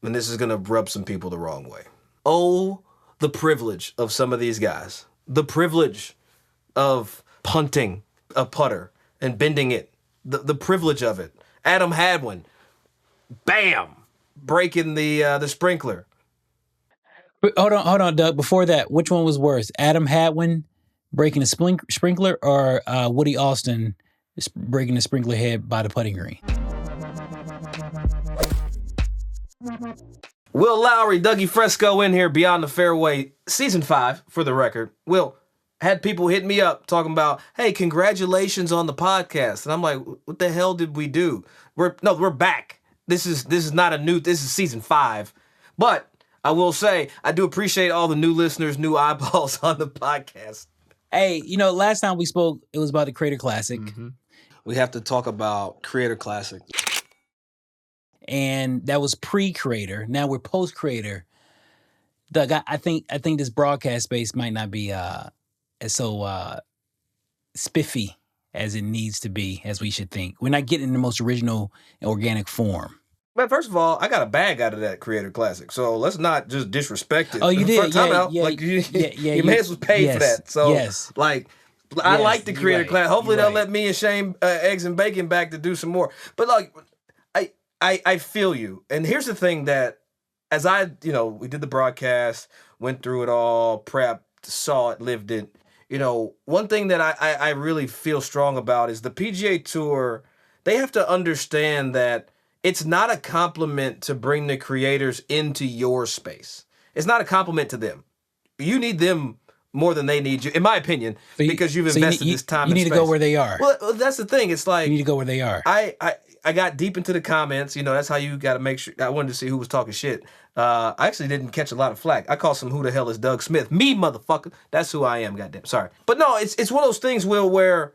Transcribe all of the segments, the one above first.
and this is going to rub some people the wrong way. Oh, the privilege of some of these guys. The privilege of punting a putter and bending it. The privilege of it. Adam Hadwin, bam, breaking the sprinkler. Hold on, Doug. Before that, which one was worse? Adam Hadwin breaking a sprinkler or Woody Austin breaking the sprinkler head by the putting green? Will Lowery, Dougie Fresco in here, Beyond the Fairway, Season 5, for the record. Will, had people hit me up talking about, hey, congratulations on the podcast. And I'm like, what the hell did we do? We're back. This is not this is Season 5. But I will say, I do appreciate all the new listeners, new eyeballs on the podcast. Hey, last time we spoke, it was about the Creator Classic. Mm-hmm. We have to talk about Creator Classic. And that was pre-Creator. Now we're post-Creator. Doug, I think this broadcast space might not be as so spiffy as it needs to be, as we should think. We're not getting the most original and organic form. But first of all, I got a bag out of that Creator Classic, so let's not just disrespect it. Oh, you did? Yeah. You may as well pay for that. So, I like the Creator Classic. Hopefully they'll let me and Shane Eggs and Bacon back to do some more. But I feel you. And here's the thing that, as we did the broadcast, went through it all, prepped, saw it, lived it. One thing that I really feel strong about is the PGA Tour. They have to understand that it's not a compliment to bring the creators into your space. It's not a compliment to them. You need them more than they need you, in my opinion, because you've invested this time and space. You need to go where they are. Well, that's the thing. It's like... You need to go where they are. I got deep into the comments. That's how you got to make sure. I wanted to see who was talking shit. I actually didn't catch a lot of flack. I called some who the hell is Doug Smith. Me, motherfucker. That's who I am, goddamn. Sorry. But no, it's one of those things, Will, where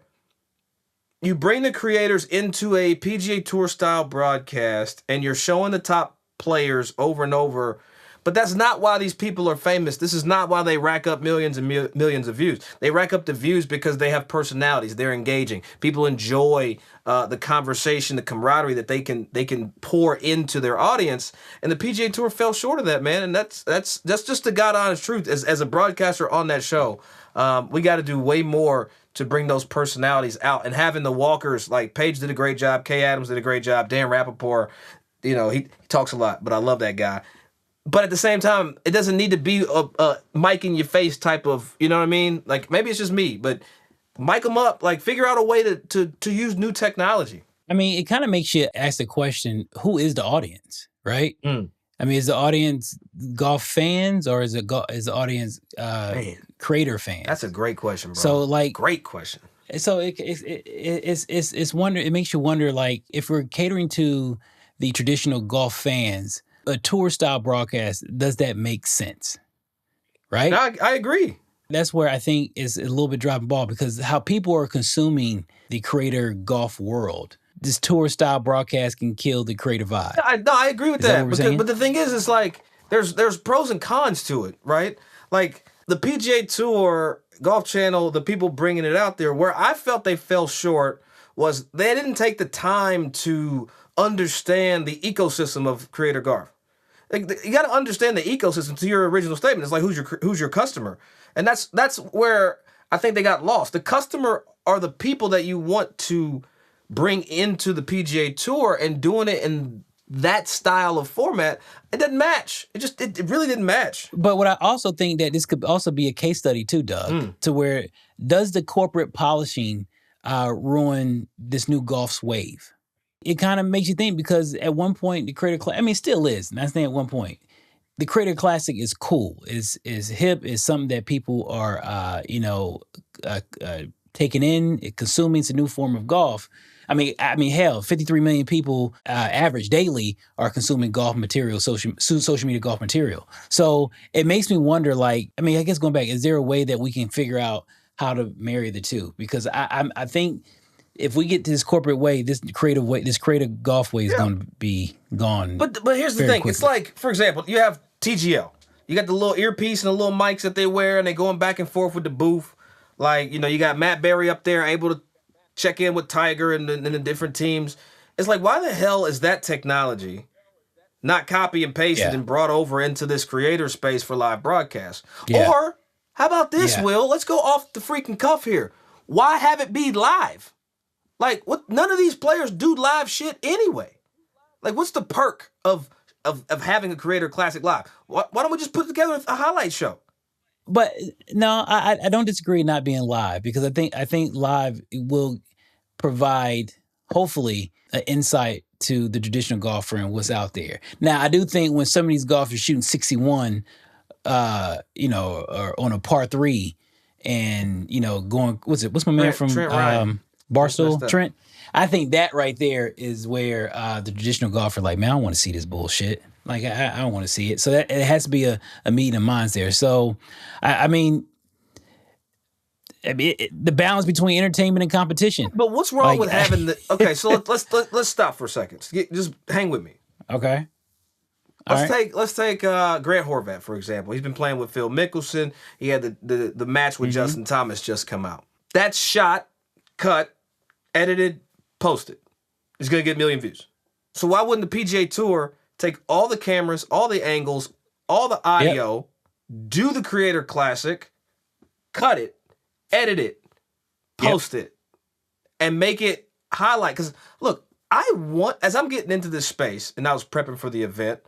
you bring the creators into a PGA Tour style broadcast and you're showing the top players over and over. But that's not why these people are famous. This is not why they rack up millions and millions of views. They rack up the views because they have personalities. They're engaging. People enjoy the conversation, the camaraderie that they can pour into their audience. And the PGA Tour fell short of that, man. And that's just the God honest truth. As a broadcaster on that show, we got to do way more to bring those personalities out. And having the walkers, like Paige did a great job, Kay Adams did a great job, Dan Rappaport, he talks a lot, but I love that guy. But at the same time, it doesn't need to be a mic in your face type of, you know what I mean? Like, maybe it's just me, but mic them up. Like, figure out a way to use new technology. I mean, it kind of makes you ask the question, who is the audience, right? I mean, is the audience golf fans or is the audience creator fans? That's a great question, bro. So, great question. So it's wonder. It makes you wonder, like, if we're catering to the traditional golf fans, a tour style broadcast, does that make sense? Right? I agree. That's where I think is a little bit dropping ball, because how people are consuming the creator golf world. This tour style broadcast can kill the creator vibe. I agree with that. But the thing is, it's like there's pros and cons to it, right? Like the PGA Tour, Golf Channel, the people bringing it out there, where I felt they fell short was they didn't take the time to understand the ecosystem of creator golf. Like, you got to understand the ecosystem. To your original statement, it's like who's your customer, and that's where I think they got lost. The customer are the people that you want to bring into the PGA Tour, and doing it in that style of format, it didn't match. It really didn't match. But what I also think that this could also be a case study too, Doug, to where does the corporate polishing ruin this new golf's wave? It kind of makes you think, because at one point the Creator Classic, I mean, it still is, and I think at one point the Creator Classic is cool, is hip, is something that people are taking in, consuming. It's a new form of golf. I mean, hell, 53 million people average daily are consuming golf material, social media golf material. So it makes me wonder, like, I mean, I guess going back, is there a way that we can figure out how to marry the two? Because I think if we get to this corporate way, this creative golf way is going to be gone. But here's the thing. Quickly. It's like, for example, you have TGL. You got the little earpiece and the little mics that they wear, and they're going back and forth with the booth. Like, you got Matt Berry up there able to check in with Tiger and the different teams. It's like, why the hell is that technology not copy and pasted and brought over into this creator space for live broadcast. Yeah. Or how about this, Will? Let's go off the freaking cuff here. Why have it be live? Like, what? None of these players do live shit anyway. Like, what's the perk of having a Creator Classic live? Why don't we just put together a highlight show? But no, I don't disagree not being live, because I think live will provide, hopefully, an insight to the traditional golfer and what's out there. Now, I do think when some of these golfers shooting 61, or on a par 3, and going, what's my man from Barstool, Trent? I think that right there is where the traditional golfer, like, man, I don't want to see this bullshit. Like, I don't want to see it. So that it has to be a meeting of minds there. So, I mean, the balance between entertainment and competition. But what's wrong with having the? Okay, so let's stop for a second. Just hang with me. Okay. Let's take Grant Horvat, for example. He's been playing with Phil Mickelson. He had the match with Justin Thomas just come out. That's shot, cut, edited, posted. It's gonna get 1 million views. So why wouldn't the PGA Tour take all the cameras, all the angles, all the audio, do the Creator Classic, cut it, edit it, post it, and make it highlight? Because look, as I'm getting into this space and I was prepping for the event,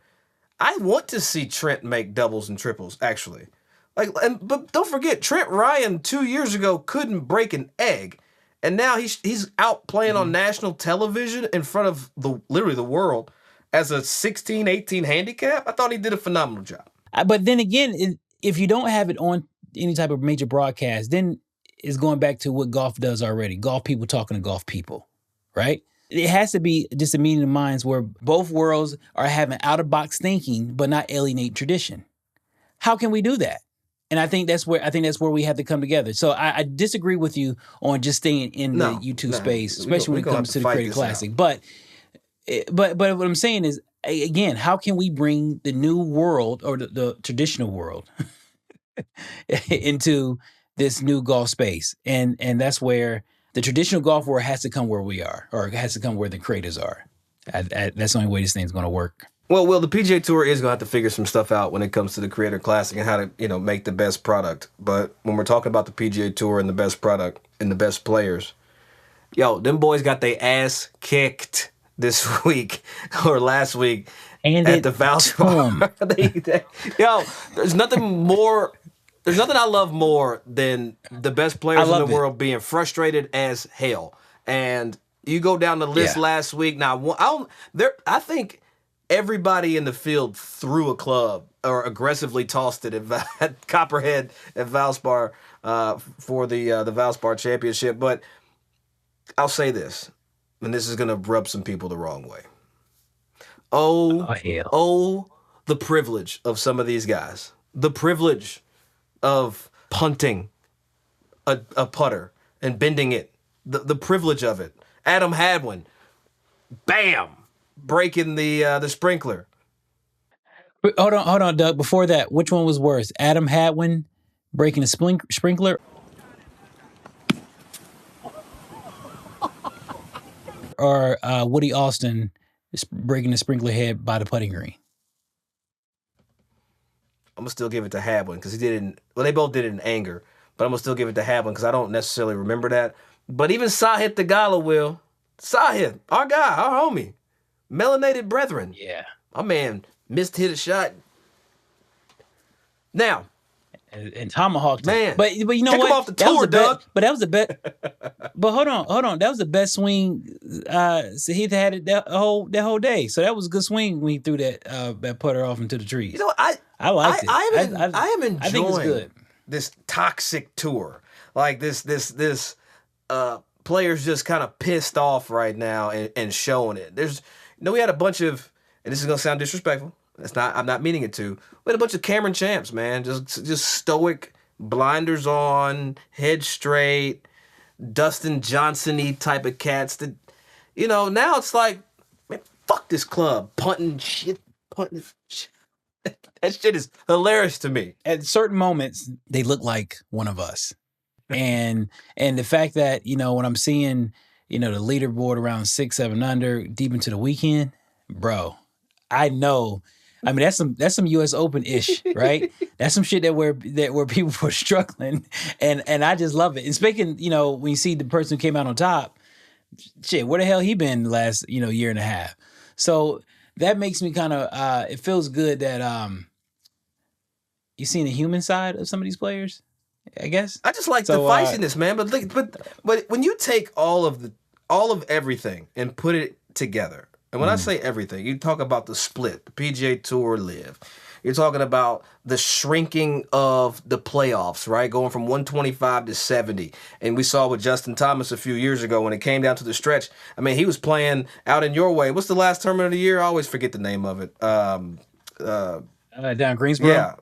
I want to see Trent make doubles and triples, actually. But don't forget, Trent Ryan 2 years ago couldn't break an egg. And now he's out playing on national television in front of literally the world as a 16, 18 handicap. I thought he did a phenomenal job. But then again, if you don't have it on any type of major broadcast, then it's going back to what golf does already. Golf people talking to golf people, right? It has to be just a meeting of minds where both worlds are having out-of-box thinking, but not alienate tradition. How can we do that? And I think that's where we have to come together. So I disagree with you on just staying in the YouTube space, especially when it comes to the Creator Classic. But what I'm saying is, again, how can we bring the new world, or the traditional world into this new golf space? And that's where the traditional golf world has to come where we are, or it has to come where the creators are. That's the only way this thing's going to work. Well, the PGA Tour is going to have to figure some stuff out when it comes to the Creator Classic and how to, make the best product. But when we're talking about the PGA Tour and the best product and the best players, them boys got their ass kicked this week or last week and at the Valspar. There's nothing I love more than the best players in the world being frustrated as hell. And you go down the list last week. Now, I think everybody in the field threw a club or aggressively tossed it at Copperhead at Valspar for the Valspar Championship. But I'll say this, and this is going to rub some people the wrong way. Oh, the privilege of some of these guys. The privilege of punting a putter and bending it. The privilege of it. Adam Hadwin, bam, breaking the sprinkler. Hold on, Doug. Before that, which one was worse? Adam Hadwin breaking a sprinkler, or Woody Austin breaking the sprinkler head by the putting green? I'm gonna still give it to Hadwin because he did it. They both did it in anger, but I'm gonna still give it to Hadwin because I don't necessarily remember that. But even Sahith Theegala will. Sahith, our guy, our homie, melanated brethren. Yeah, my man hit a shot. Now, and tomahawked man, but you know what? Him off the tour, Doug. But that was the best. But hold on, that was the best swing. Sahith had it that whole day. So that was a good swing when he threw that putter off into the trees. I liked it. I am enjoying I think it's good. This toxic tour. Like this players just kind of pissed off right now and showing it. We had a bunch of, and this is gonna sound disrespectful. I'm not meaning it to. We had a bunch of Cameron Champs, man. Just stoic, blinders on, head straight, Dustin Johnson-y type of cats that, now it's like, man, fuck this club. Punting shit. That shit is hilarious to me. At certain moments, they look like one of us. And the fact that, when I'm seeing, the leaderboard around 6, 7 under, deep into the weekend, bro, I know. I mean, that's some U.S. Open ish, right? That's some shit that where people were struggling, and I just love it. And speaking, when you see the person who came out on top, shit, where the hell he been the last year and a half? So that makes me kind of it feels good that you seen the human side of some of these players, I guess. I just like the feistiness, man. But when you take all of everything and put it together, and when I say everything, you talk about the split, the PGA Tour Live. You're talking about the shrinking of the playoffs, right? Going from 125 to 70. And we saw with Justin Thomas a few years ago when it came down to the stretch. I mean, he was playing out in your way. What's the last tournament of the year? I always forget the name of it. Down Greensboro? Yeah.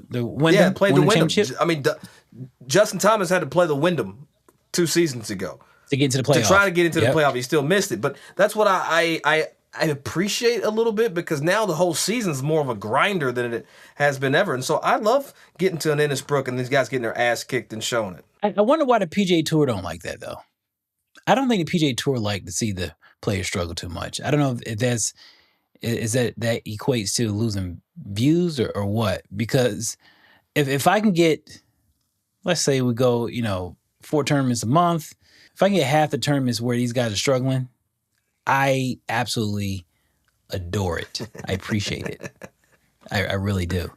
The Wyndham? Yeah, played the Wyndham. Championship? I mean, Justin Thomas had to play the Wyndham 2 seasons ago. To get into the playoff. To try to get into the playoff. He still missed it. But that's what I appreciate a little bit, because now the whole season's more of a grinder than it has been ever. And so I love getting to an Innisbrook and these guys getting their ass kicked and showing it. I wonder why the PGA Tour don't like that, though. I don't think the PGA Tour like to see the players struggle too much. I don't know if that equates to losing views or what. Because if I can get, let's say we go, 4 tournaments a month, if I can get half the tournaments where these guys are struggling, I absolutely adore it. I appreciate it. I really do.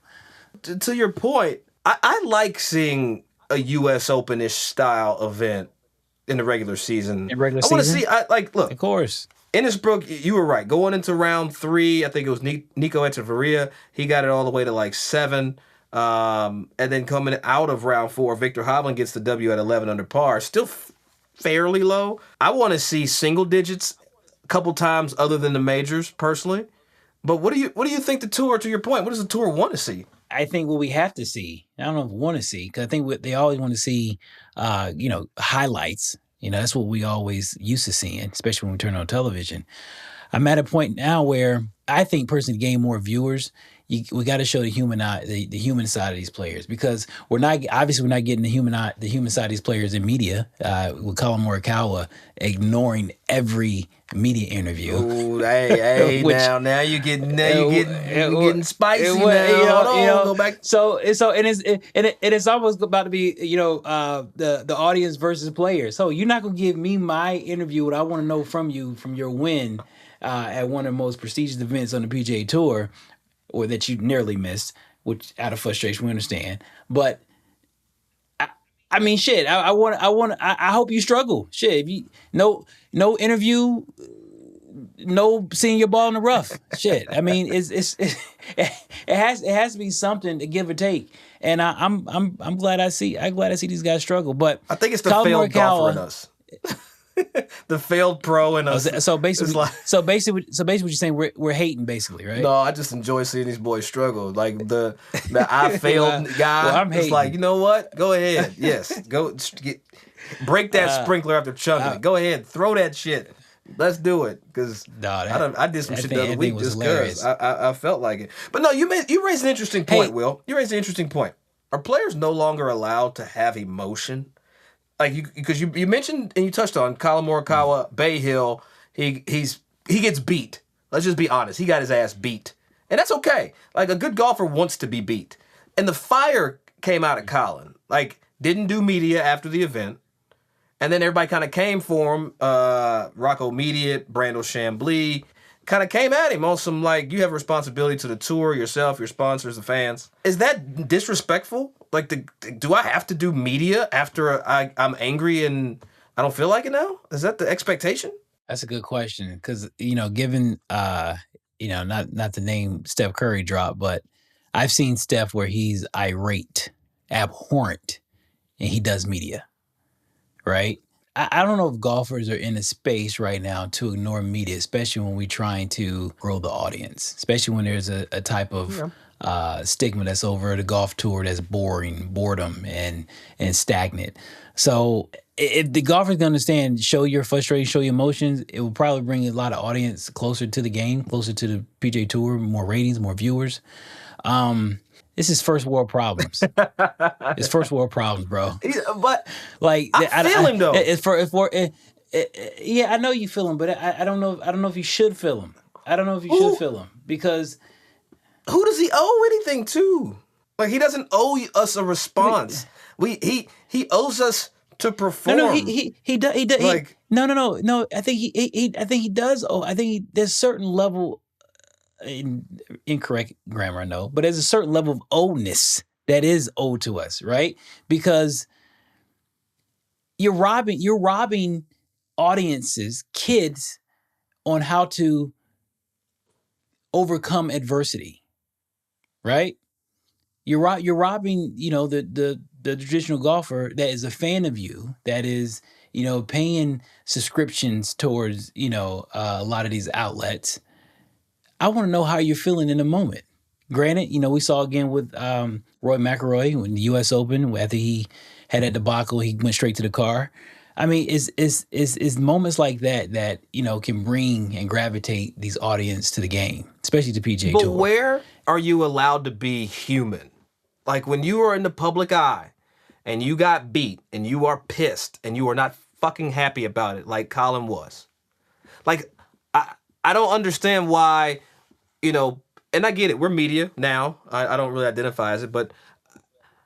To your point, I like seeing a U.S. Open-ish style event in the regular season. In regular season? I want to see, look. Of course. Innisbrook, you were right. Going into round 3, I think it was Nico Echeverria. He got it all the way to 7. And then coming out of round 4, Victor Hovland gets the W at 11 under par. Still fairly low. I want to see single digits a couple times other than the majors, personally. But what do you think the tour, to your point, what does the tour want to see? I think what we have to see, I don't know if we want to see, because I think they always want to see, highlights. That's what we always used to seeing, especially when we turn on television. I'm at a point now where I think personally to gain more viewers, we got to show the human side of these players, because we're not getting the human side of these players in media. With Collin Morikawa ignoring every media interview. Ooh, hey, now you're getting spicy now. Go back. So it's almost about to be the audience versus players. So you're not gonna give me my interview, what I want to know from you, from your win at one of the most prestigious events on the PGA Tour, or that you nearly missed, which out of frustration we understand. But I mean, shit. I hope you struggle. Shit, if you no interview, no seeing your ball in the rough. Shit. I mean, it has to be something to give or take. And I'm glad I see these guys struggle. But I think it's the failed golfer in us. The failed pro in us. So basically, what you're saying, we're hating, basically, right? No, I just enjoy seeing these boys struggle. Like the I failed guy. Well, I'm hating. It's like, you know what? Go ahead. Yes, go break that sprinkler after chunking it. Go ahead, throw that shit. Let's do it, because I did some shit the other week just because I felt like it. But no, you raised an interesting point, Will. You raised an interesting point. Are players no longer allowed to have emotion? Because you mentioned and you touched on Collin Morikawa, Bay Hill. He gets beat. Let's just be honest. He got his ass beat, and that's okay. Like, a good golfer wants to be beat. And the fire came out of Collin. Didn't do media after the event, and then everybody kind of came for him. Rocco Mediate, Brandel Chambly kind of came at him on some you have a responsibility to the tour, yourself, your sponsors, the fans. Is that disrespectful? Do I have to do media after I'm angry and I don't feel like it now? Is that the expectation? That's a good question, because given not to name Steph Curry drop, but I've seen Steph where he's irate, abhorrent, and he does media, right? I don't know if golfers are in a space right now to ignore media, especially when we're trying to grow the audience, especially when there's a type of stigma that's over the golf tour that's boredom and stagnant. So if the golfers can understand, show your frustration, show your emotions, it will probably bring a lot of audience closer to the game, closer to the PGA Tour, more ratings, more viewers. This is first world problems. It's first world problems, bro. But I feel him though. Yeah, I know you feel him, but I don't know if you should feel him. I don't know if you should feel him because who does he owe anything to? Like, he doesn't owe us a response. He owes us to perform. No, he does. Like, no. I think he does. Oh, I think there's a certain level. Incorrect grammar, I know, but there's a certain level of owedness that is owed to us, right? Because you're robbing audiences, kids, on how to overcome adversity, right? You're robbing, the traditional golfer that is a fan of you, that is, paying subscriptions towards, a lot of these outlets. I want to know how you're feeling in the moment. Granted, we saw again with Roy McIlroy when the U.S. Open, after he had that debacle, he went straight to the car. I mean, it's moments like that can bring and gravitate these audience to the game, especially the PGA Tour. But where are you allowed to be human? Like, when you are in the public eye and you got beat and you are pissed and you are not fucking happy about it, like Collin was. Like, I don't understand why, and I get it, we're media now. I don't really identify as it, but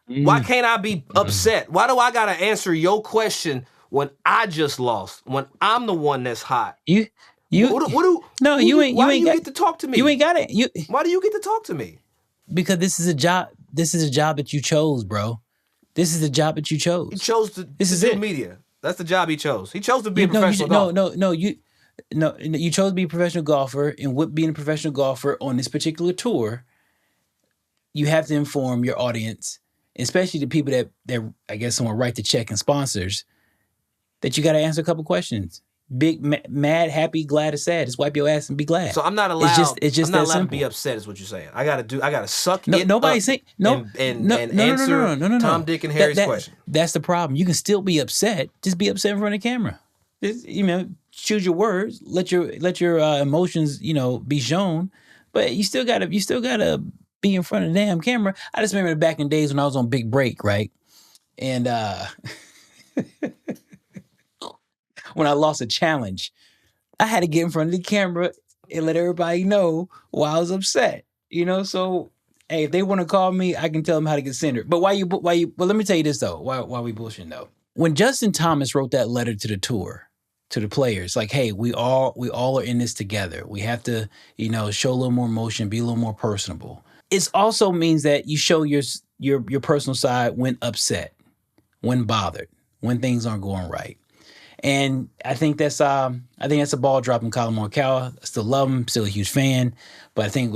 why can't I be upset? Why do I gotta answer your question when I just lost? When I'm the one that's hot? You why do you get to talk to me? You ain't got it. Why do you get to talk to me? Because this is a job. This is a job that you chose, bro. This is the job that you chose. He chose to do media. That's the job he chose. He chose to be a professional golfer. You chose to be a professional golfer, and with being a professional golfer on this particular tour, you have to inform your audience, especially the people that I guess someone write the check and sponsors, that you got to answer a couple questions. Big, mad, happy, glad, or sad. Just wipe your ass and be glad. So I'm not allowed. It's just I'm not that allowed simple. to be upset. Is what you're saying? I gotta suck it nobody's up saying no. and answer Tom, Dick, and Harry's question. That's the problem. You can still be upset. Just be upset in front of the camera. Just, choose your words. Let your emotions be shown. But you still gotta be in front of the damn camera. I just remember back in the days when I was on Big Break, right? And when I lost a challenge, I had to get in front of the camera and let everybody know why I was upset. So hey, if they want to call me, I can tell them how to get centered. But why well, let me tell you this though. Why we bullshitting though? When Justin Thomas wrote that letter to the tour, to the players, like, hey, we all are in this together. We have to, show a little more emotion, be a little more personable. It also means that you show your personal side when upset, when bothered, when things aren't going right. And I think that's a ball drop in Collin Morikawa. I still love him, still a huge fan, but I think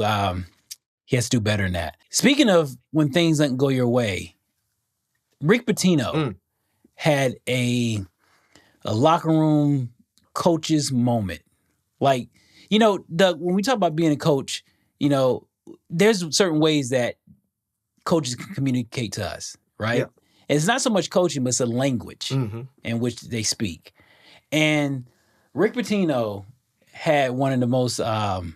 he has to do better than that. Speaking of when things don't go your way, Rick Pitino had a locker room coach's moment. Like, Doug, when we talk about being a coach, there's certain ways that coaches can communicate to us, right? Yeah. It's not so much coaching, but it's a language in which they speak. And Rick Pitino had one of the most, most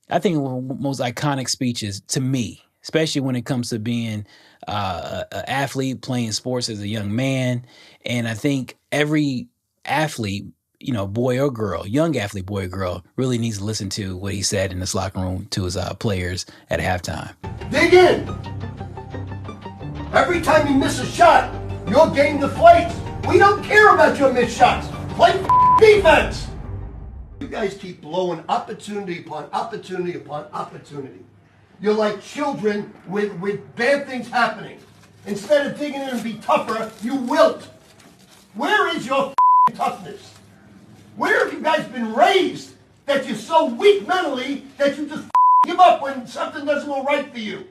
iconic speeches to me, especially when it comes to being an athlete, playing sports as a young man. And I think every athlete, boy or girl, young athlete, boy or girl, really needs to listen to what he said in this locker room to his players at halftime. Dig in! Every time you miss a shot, your game deflates. We don't care about your missed shots. Play defense! You guys keep blowing opportunity upon opportunity upon opportunity. You're like children with bad things happening. Instead of digging in and be tougher, you wilt. Where is your toughness? Where have you guys been raised that you're so weak mentally that you just give up when something doesn't go right for you?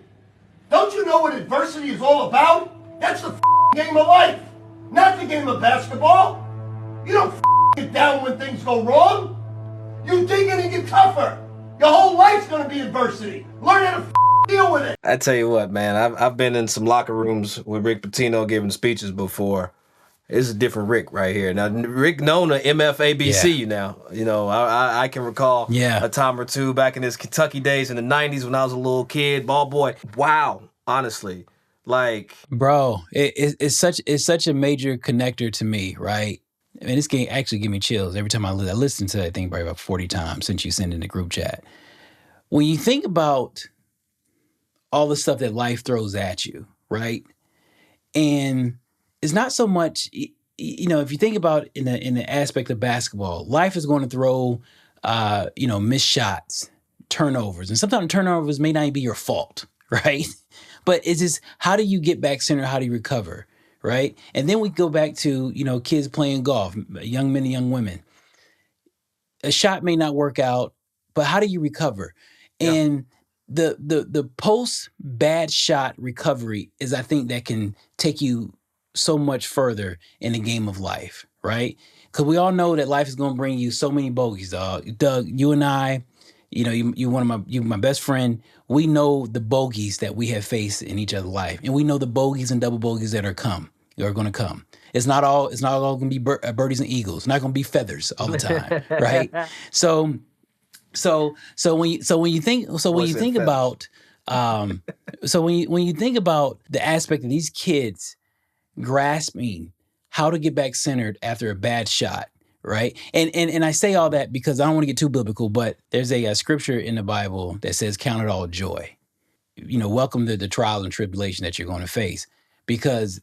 Don't you know what adversity is all about? That's the game of life, not the game of basketball. You don't get down when things go wrong. You dig in and get tougher. Your whole life's going to be adversity. Learn how to deal with it. I tell you what, man, I've been in some locker rooms with Rick Pitino giving speeches before. It's a different Rick right here. Now, Rick known to MFABC now. I can recall a time or two back in his Kentucky days in the 90s when I was a little kid, ball boy. Wow, honestly. Like, bro, it's such a major connector to me, right? And this game actually give me chills every time I listen to it. I think probably about 40 times since you sent in the group chat. When you think about all the stuff that life throws at you, right? And it's not so much, if you think about in the aspect of basketball, life is going to throw, missed shots, turnovers, and sometimes turnovers may not even be your fault, right? But it's just, how do you get back center? How do you recover? Right. And then we go back to, kids playing golf, young men and young women. A shot may not work out, but how do you recover? Yeah. And the post bad shot recovery is, I think, that can take you so much further in the game of life. Right. Because we all know that life is going to bring you so many bogeys, dog. Doug, you and I, you my best friend. We know the bogeys that we have faced in each other's life, and we know the bogeys and double bogeys that are going to come. It's not all going to be birdies and eagles. It's not going to be feathers all the time, right? So when you think about the aspect of these kids grasping how to get back centered after a bad shot, right? And I say all that because I don't want to get too biblical, but there's a scripture in the Bible that says, "Count it all joy." Welcome to the trials and tribulation that you're going to face, because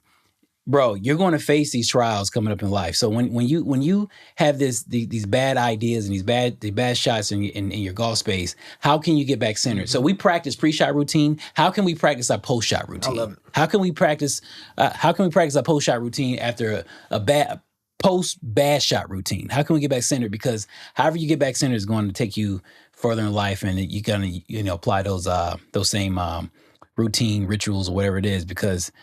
bro, you're going to face these trials coming up in life. So when you have these bad ideas and these bad shots in your golf space, how can you get back centered? So we practice pre-shot routine. How can we practice our post-shot routine? I love it. How can we practice our post-shot routine after a bad bad shot routine? How can we get back centered? Because however you get back centered is going to take you further in life, and you gotta apply those same routine rituals or whatever it is, because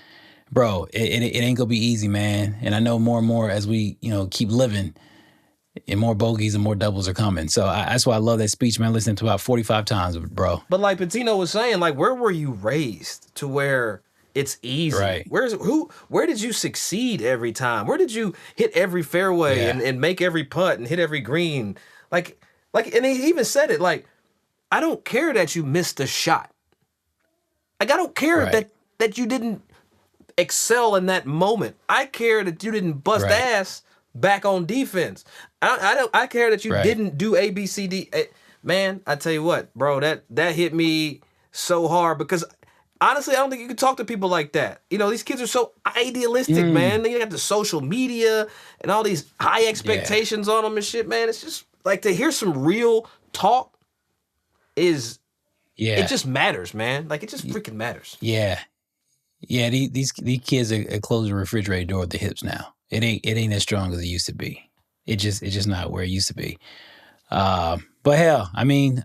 bro, it ain't gonna be easy, man. And I know more and more as we, keep living, and more bogeys and more doubles are coming. So that's why I love that speech, man. I listened to about 45 times, bro. But like Pitino was saying, like, where were you raised to where it's easy? Right. Where did you succeed every time? Where did you hit every fairway and make every putt and hit every green? Like, and he even said it, like, I don't care that you missed a shot. Like, I don't care that you didn't excel in that moment. I care that you didn't bust ass back on defense. I care that you didn't do A, B, C, D. Man, I tell you what, bro, that hit me so hard, because honestly, I don't think you can talk to people like that. These kids are so idealistic, man. They got the social media and all these high expectations on them and shit, man. It's just like, to hear some real talk it just matters, man. Like, it just freaking matters. Yeah. Yeah, these kids are closing the refrigerator door at the hips now. It ain't as strong as it used to be. It's just not where it used to be. But hell, I mean,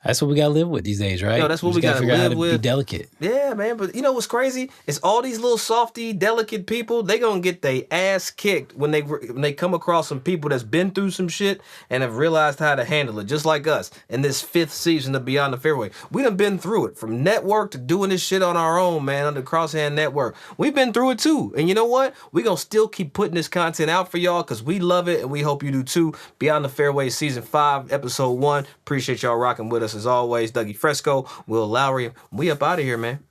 that's what we gotta live with these days, right? Yo, that's what we gotta live with. Be delicate. Yeah, man. But what's crazy? It's all these little softy, delicate people. They gonna get their ass kicked when they come across some people that's been through some shit and have realized how to handle it, just like us in this 5th season of Beyond the Fairway. We done been through it, from network to doing this shit on our own, man, under Crosshand Network. We've been through it too, and you know what? We gonna still keep putting this content out for y'all because we love it, and we hope you do too. Beyond the Fairway Season 5, Episode 1. Appreciate y'all rocking with us as always. Dougie Fresco, Will Lowery. We up out of here, man.